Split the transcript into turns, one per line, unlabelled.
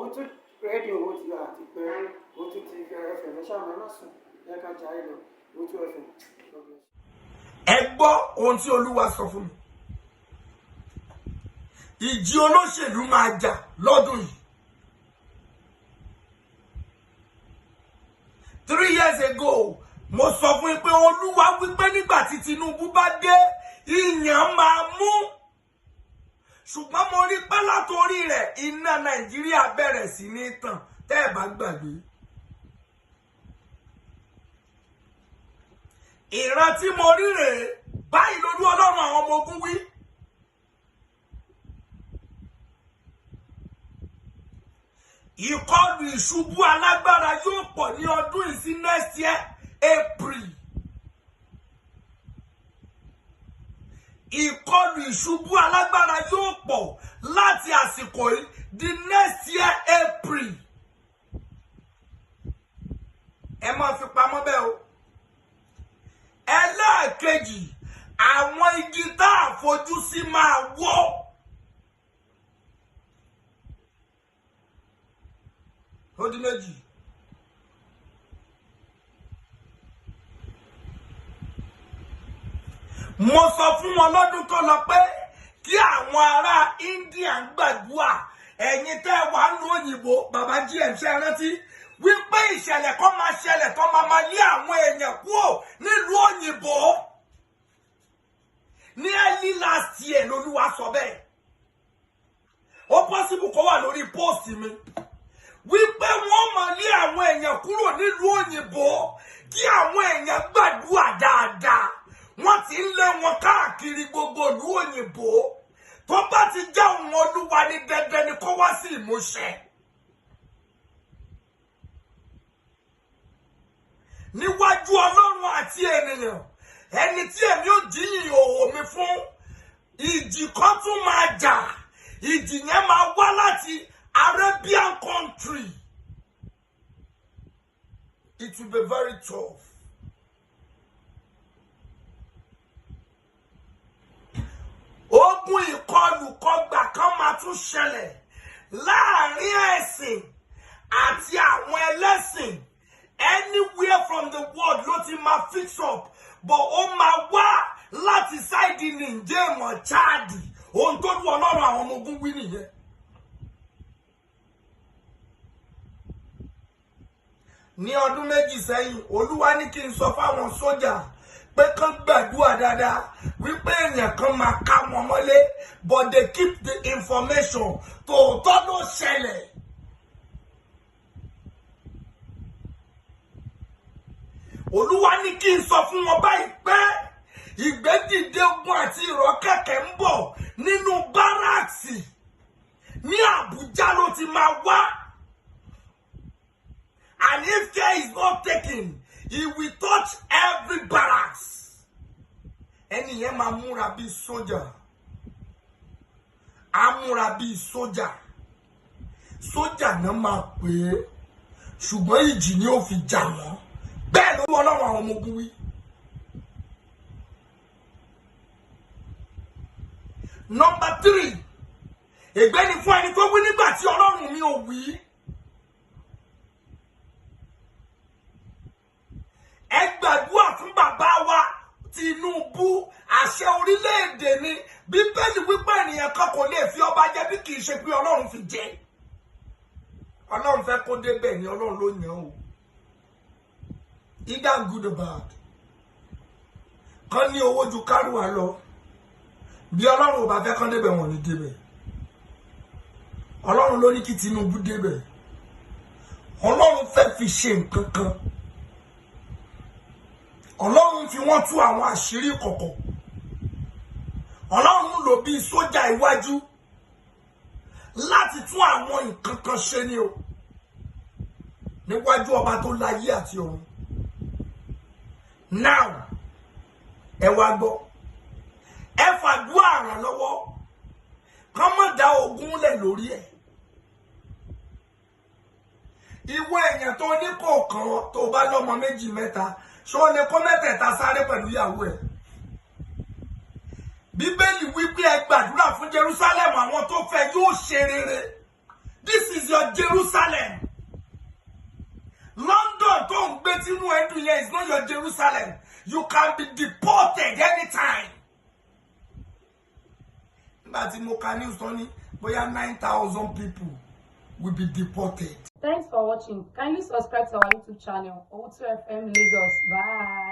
òun tún rédíò owó ti àti pé òun tún ti ẹfẹ̀ lẹ́sàmọ́ ẹ má sùn ẹ ká jà ẹ lọ òun tún ẹfẹ̀.
Ẹ gbọ́ ohun tí Olúwa sọ fún mi. Ìjì olóṣèlú máa jà lọ́dún yìí. 3 years ago, mo sọ fún yín pé Olúwa wípé nígbà tí Tinubu bá dé, ìyàn máa mú. Ṣùgbọ́n mo rí pé látorí rẹ̀ iná Nàìjíríà bẹ̀rẹ̀ sí ní tàn tẹ́ ẹ bá gbàgbé. Ìran tí mo rí rèé, báyìí lolú Ọlọ́run àwọn ọmọ ogun wí. Ìkọlù ìṣubú alágbára yóò pọ̀ ní ọdún yìí sí next year April. Ìkọlù ìṣubú alágbára yóò pọ̀ láti àsìkò yìí di next year April. Ẹ máa fi pamọ́ bẹ́ẹ̀ o. Ẹlẹ́ẹ̀kejì, àwọn igi tá a fojú sí máa wọ́. Ó di méjì. Mo sọ fún wọn lọ́dún tó lọ pé kí àwọn ará India gbàdúrà, ẹ̀yin tẹ́ wà ní òyìnbó, bàbá GM ṣe rántí wípé ìṣẹ̀lẹ̀ kan máa ṣẹlẹ̀ tó máa lé àwọn èèyàn kúrò nílùú òyìnbó. Ní early last year lolúwa sọ bẹ́ẹ̀. Ó possible kó wà lórí post mi. Wípé wọ́n máa lé àwọn èèyàn kúrò nílùú òyìnbó kí àwọn èèyàn gbàdúrà dáadáa. Wọ́n ti ń lé wọn káàkiri gbogbo ìlú òyìnbó. Tó bá ti jẹ́ ohun Olúwa ní dandan ni kó wá sí ìmúṣẹ. Níwájú Ọlọ́run àti ènìyàn, ẹni tí èmi ò jíyìn òwò mi fún, ìjì kan tún máa jà. Ìjì yẹn máa wá láti Arabian country. It will be very tough. Ogun ìkọlù kọgbà kan máa tún ṣẹlẹ̀ láàrin ẹ̀sìn àti àwọn ẹlẹ́sìn. Anywhere from the world ló ti máa fix up, but ó máa wá láti sáìdì Niger mọ́ Chad. Ohun tó dùn Ọlọ́run àwọn ọmọ ogun wí nìyẹn. Ní ọdún méjì sẹ́yìn, Olúwa ní kí n sọ fáwọn sójà pé kán gbàdúrà dáadáa wípé èèyàn kan máa ká wọn mọ́lé, but they keep the information tòótọ́ ló ṣẹlẹ̀. Olúwa ní kí n sọ fún wọn báyìí pé ìgbédìde ogun àti ìrọ́kẹ̀kẹ̀ ń bọ̀ nínú báràkì ní Àbújá ló ti máa wá. And if care is not taken, he will touch every barracks. Ẹni yẹn máa múra bí sójà. Á múra bí sójà. Sójà náà máa pè é. Ṣùgbọ́n ìjì ni ó fi jà wọ́n. Bẹ́ẹ̀ ló wọ́n Ọlọ́run àwọn ọmọ ogun wí. Number 3. Ègbé ni fún ẹni tó wí nígbà tí Ọlọ́run mi ò wí. Ẹ gbàdúrà fún bàbá wa Tinubu, àṣẹ orílẹ̀-èdè ni. Bíbélì wípé ènìyàn kan kò lè fi ọba jẹ bí kì í ṣe pé Ọlọ́run fi jẹ. Ọlọ́run fẹ́ kó débẹ̀ ni Ọlọ́run ló yàn o. Either good or bad. Kán ní owó ju kárùwà lọ. Bí Ọlọ́run ò bá fẹ́ kán débẹ̀ wọn ní débẹ̀. Ọlọ́run ló ní kí Tinubu débẹ̀. Ọlọ́run fẹ́ fi ṣe nǹkan kan. Ọlọ́run fi wọ́n tú àwọn àṣírí kọ̀kọ̀. Ọlọ́run lò bí sójà iwájú láti tún àwọn nǹkan kan ṣe ni o. Níwájú ọba tó láyé àti ọ̀run. Now, ẹ wá gbọ́. Ẹ fàdúrà ràn lọ́wọ́. Kán má dá ogun lẹ̀ lórí ẹ̀. Ìwọ èèyàn tó ní kọ̀ọ̀kan tó bá lọ́mọ méjì mẹ́ta, ṣó lè kó mẹ́tẹ̀ẹ̀ta sáré pẹ̀lú ìyàwó ẹ̀. Bíbélì wípé ẹ gbàdúrà fún Jerusalem, àwọn tó fẹ́ yóò ṣe rere. This is is your Jerusalem. London, don't bet you know here is not your Jerusalem. You can be deported anytime. But in Mokani, Tony, we have 9,000 people will be deported.
Thanks for watching. Kindly subscribe to our YouTube channel, Oti FM Lagos. Bye.